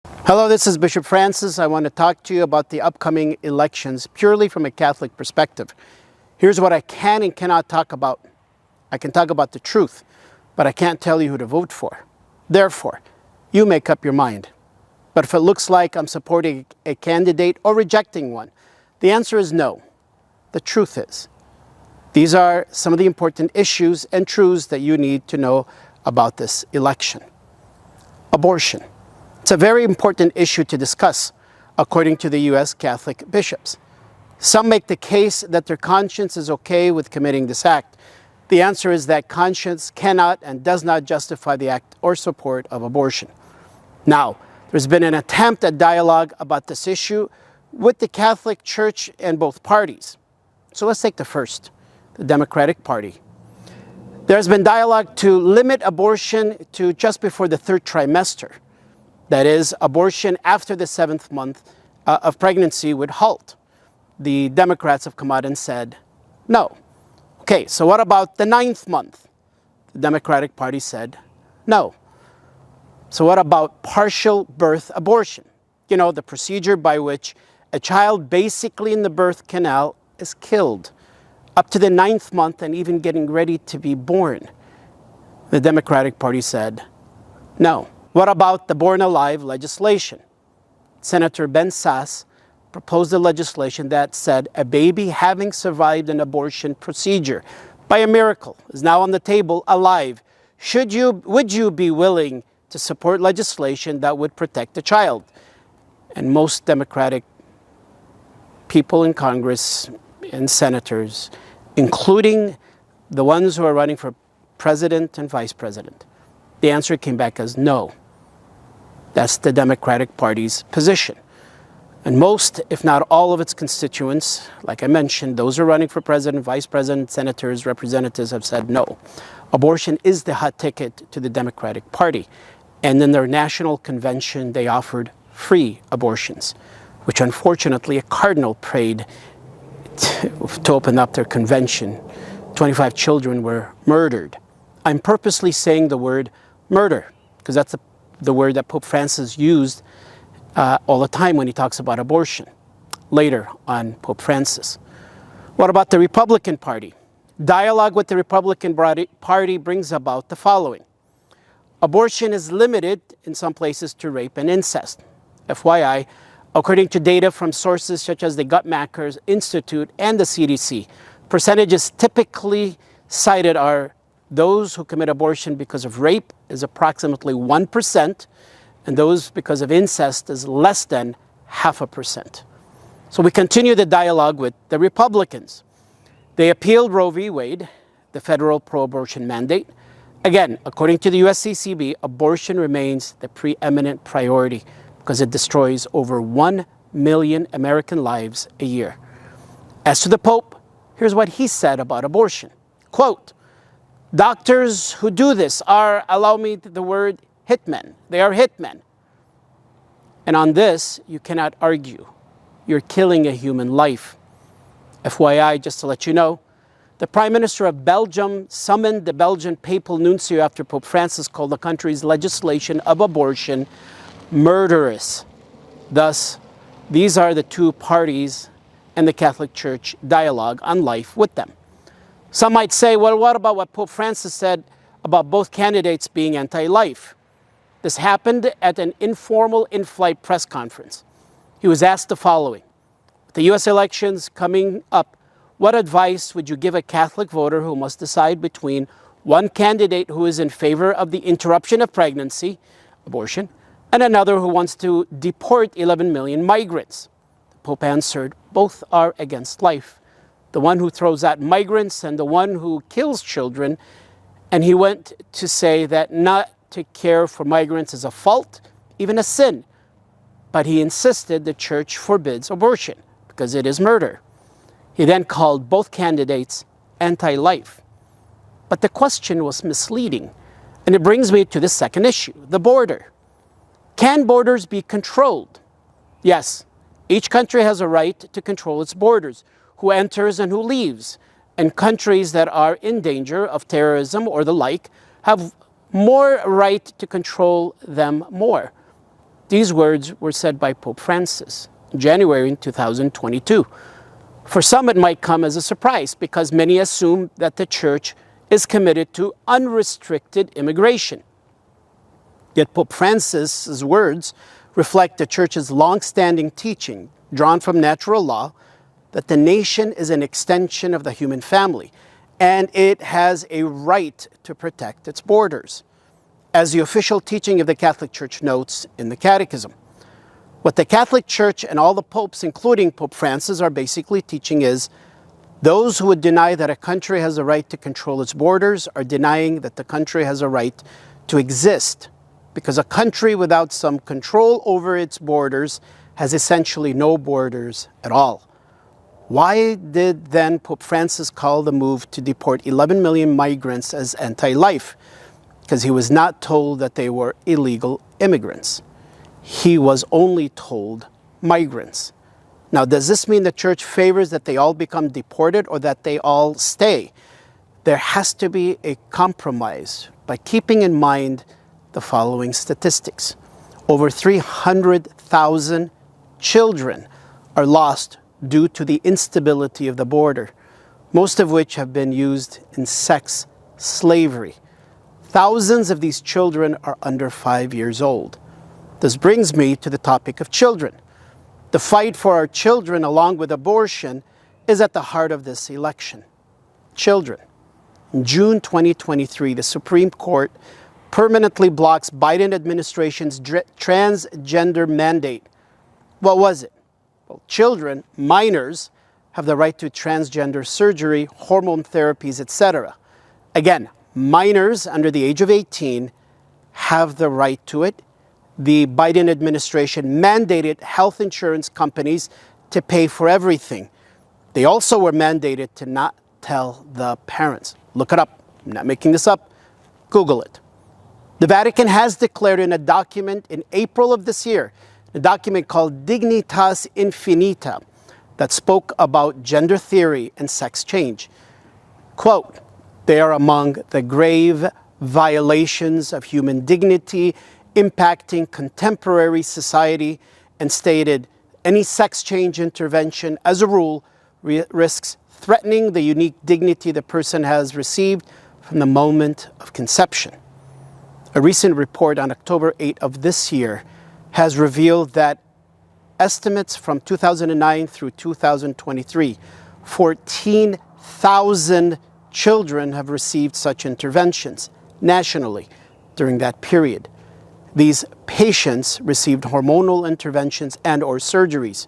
Hello, this is Bishop Francis. I want to talk to you about the upcoming elections purely from a Catholic perspective. Here's what I can and cannot talk about. I can talk about the truth, but I can't tell you who to vote for. Therefore, you make up your mind. But if it looks like I'm supporting a candidate or rejecting one, the answer is no. The truth is. These are some of the important issues and truths that you need to know about this election. Abortion. It's a very important issue to discuss, according to the U.S. Catholic bishops. Some make the case that their conscience is okay with committing this act. The answer is that conscience cannot and does not justify the act or support of abortion. Now, there's been an attempt at dialogue about this issue with the Catholic Church and both parties. So let's take the first, the Democratic Party. There's been dialogue to limit abortion to just before the third trimester. That is, abortion after the 7th month of pregnancy would halt. The Democrats have come out and said no. Okay, so what about the 9th month? The Democratic Party said no. So what about partial birth abortion? You know, the procedure by which a child basically in the birth canal is killed up to the 9th month and even getting ready to be born. The Democratic Party said no. What about the Born Alive legislation? Senator Ben Sasse proposed a legislation that said a baby having survived an abortion procedure by a miracle is now on the table alive. Would you be willing to support legislation that would protect the child? And most Democratic people in Congress and senators, including the ones who are running for president and vice president, the answer came back as no. That's the Democratic Party's position. And most, if not all of its constituents, like I mentioned, those who are running for president, vice president, senators, representatives have said no. Abortion is the hot ticket to the Democratic Party. And in their national convention, they offered free abortions, which unfortunately a cardinal prayed to open up their convention. 25 children were murdered. I'm purposely saying the word murder because that's the word that Pope Francis used all the time when he talks about abortion. Later on Pope Francis. What about the Republican Party? Dialogue with the Republican Party brings about the following. Abortion is limited in some places to rape and incest. FYI, according to data from sources such as the Guttmacher Institute and the CDC, percentages typically cited are those who commit abortion because of rape is approximately 1%, and those because of incest is less than 0.5%. So we continue the dialogue with the Republicans. They appealed Roe v. Wade, the federal pro-abortion mandate. Again, according to the USCCB, abortion remains the preeminent priority because it destroys over 1 million American lives a year. As to the Pope, here's what he said about abortion. Quote, doctors who do this are, allow me the word, hitmen. They are hitmen. And on this, you cannot argue. You're killing a human life. FYI, just to let you know, the Prime Minister of Belgium summoned the Belgian papal nuncio after Pope Francis called the country's legislation of abortion murderous. Thus, these are the two parties and the Catholic Church dialogue on life with them. Some might say, well, what about what Pope Francis said about both candidates being anti-life? This happened at an informal in-flight press conference. He was asked the following. With the U.S. elections coming up, what advice would you give a Catholic voter who must decide between one candidate who is in favor of the interruption of pregnancy, abortion, and another who wants to deport 11 million migrants? The Pope answered, both are against life. The one who throws out migrants and the one who kills children. And he went to say that not to care for migrants is a fault, even a sin. But he insisted the Church forbids abortion because it is murder. He then called both candidates anti-life. But the question was misleading. And it brings me to the second issue, the border. Can borders be controlled? Yes, each country has a right to control its borders, who enters and who leaves. And countries that are in danger of terrorism or the like have more right to control them more. These words were said by Pope Francis in January 2022. For some, it might come as a surprise because many assume that the Church is committed to unrestricted immigration. Yet Pope Francis's words reflect the Church's long-standing teaching, drawn from natural law, that the nation is an extension of the human family, and it has a right to protect its borders, as the official teaching of the Catholic Church notes in the Catechism. What the Catholic Church and all the popes, including Pope Francis, are basically teaching is those who would deny that a country has a right to control its borders are denying that the country has a right to exist, because a country without some control over its borders has essentially no borders at all. Why did then Pope Francis call the move to deport 11 million migrants as anti-life? Because he was not told that they were illegal immigrants. He was only told migrants. Now, does this mean the Church favors that they all become deported or that they all stay? There has to be a compromise by keeping in mind the following statistics. Over 300,000 children are lost due to the instability of the border, most of which have been used in sex slavery. Thousands of these children are under 5 years old. This brings me to the topic of children. The fight for our children, along with abortion, is at the heart of this election. Children. In June 2023, the Supreme Court permanently blocks Biden administration's transgender mandate. What was it? Well, children, minors, have the right to transgender surgery, hormone therapies, etc. Again, minors under the age of 18 have the right to it. The Biden administration mandated health insurance companies to pay for everything. They also were mandated to not tell the parents. Look it up. I'm not making this up. Google it. The Vatican has declared in a document in April of this year, a document called Dignitas Infinita, that spoke about gender theory and sex change. Quote, they are among the grave violations of human dignity impacting contemporary society, and stated any sex change intervention, as a rule, risks threatening the unique dignity the person has received from the moment of conception. A recent report on October 8 of this year has revealed that estimates from 2009 through 2023, 14,000 children have received such interventions nationally during that period. These patients received hormonal interventions and or surgeries.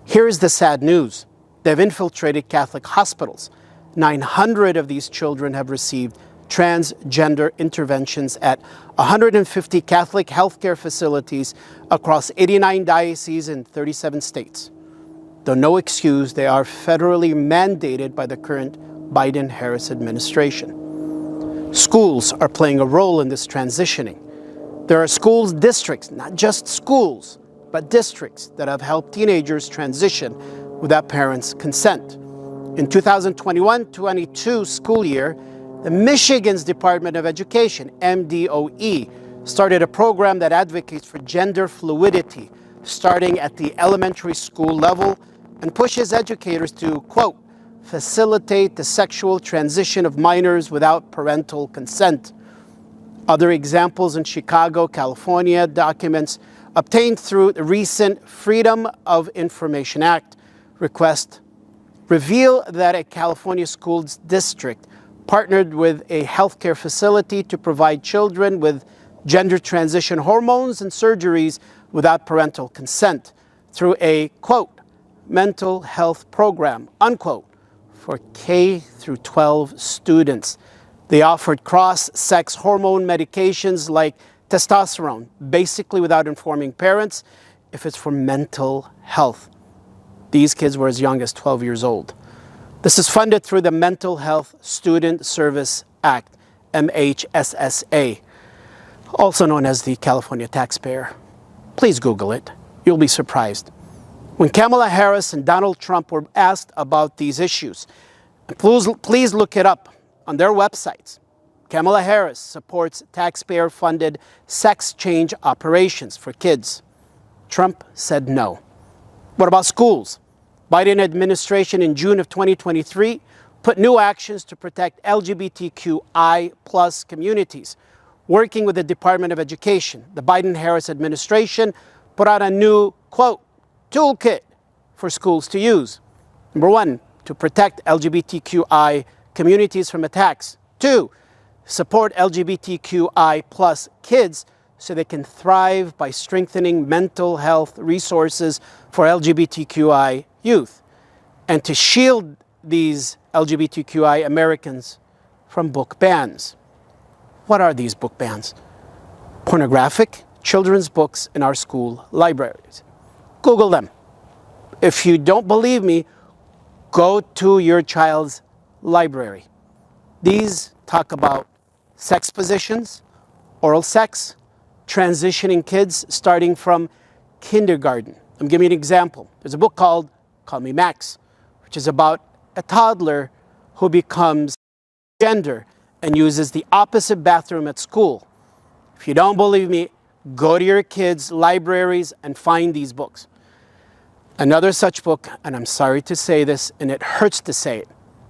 Here is the sad news. They've infiltrated Catholic hospitals. 900 of these children have received transgender interventions at 150 Catholic healthcare facilities across 89 dioceses in 37 states. Though no excuse, they are federally mandated by the current Biden-Harris administration. Schools are playing a role in this transitioning. There are schools districts, not just schools, but districts that have helped teenagers transition without parents' consent. In 2021-22 school year, the Michigan's Department of Education, MDOE, started a program that advocates for gender fluidity, starting at the elementary school level, and pushes educators to, quote, facilitate the sexual transition of minors without parental consent. Other examples in Chicago, California, documents obtained through the recent Freedom of Information Act request reveal that a California school district partnered with a healthcare facility to provide children with gender transition hormones and surgeries without parental consent through a, quote, mental health program, unquote, for K through 12 students. They offered cross-sex hormone medications like testosterone, basically without informing parents if it's for mental health. These kids were as young as 12 years old. This is funded through the Mental Health Student Service Act, MHSSA, also known as the California taxpayer. Please Google it. You'll be surprised. When Kamala Harris and Donald Trump were asked about these issues, and please look it up on their websites. Kamala Harris supports taxpayer-funded sex change operations for kids. Trump said no. What about schools? Biden administration in June of 2023 put new actions to protect LGBTQI plus communities. Working with the Department of Education, the Biden-Harris administration put out a new, quote, toolkit for schools to use. Number one, to protect LGBTQI communities from attacks. Two, support LGBTQI plus kids so they can thrive by strengthening mental health resources for LGBTQI youth, and to shield these LGBTQI Americans from book bans. What are these book bans? Pornographic children's books in our school libraries. Google them. If you don't believe me, go to your child's library. These talk about sex positions, oral sex, transitioning kids starting from kindergarten. I'm giving you an example. There's a book called Call Me Max, which is about a toddler who becomes gender and uses the opposite bathroom at school. If you don't believe me, go to your kids' libraries and find these books. Another such book, and I'm sorry to say this, and it hurts to say it,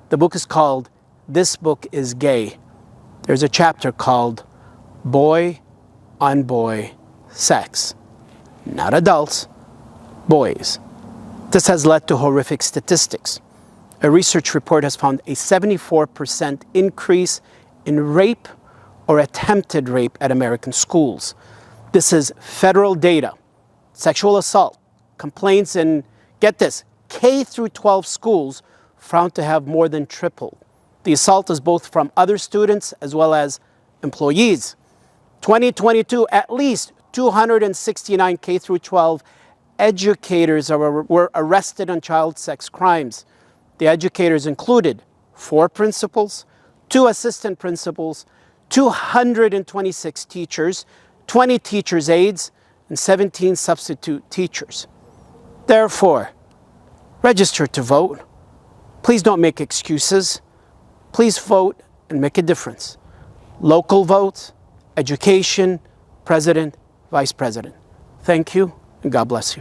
the book is called This Book is Gay. There's a chapter called Boy on Boy Sex. Not adults, boys. This has led to horrific statistics. A research report has found a 74% increase in rape or attempted rape at American schools. This is federal data. Sexual assault complaints in, get this, K through 12 schools found to have more than tripled. The assault is both from other students as well as employees. 2022, at least 269 K through 12 educators were arrested on child sex crimes. The educators included 4 principals, 2 assistant principals, 226 teachers, 20 teachers' aides, and 17 substitute teachers. Therefore, register to vote. Please don't make excuses. Please vote and make a difference. Local votes, education, president, vice president. Thank you, and God bless you.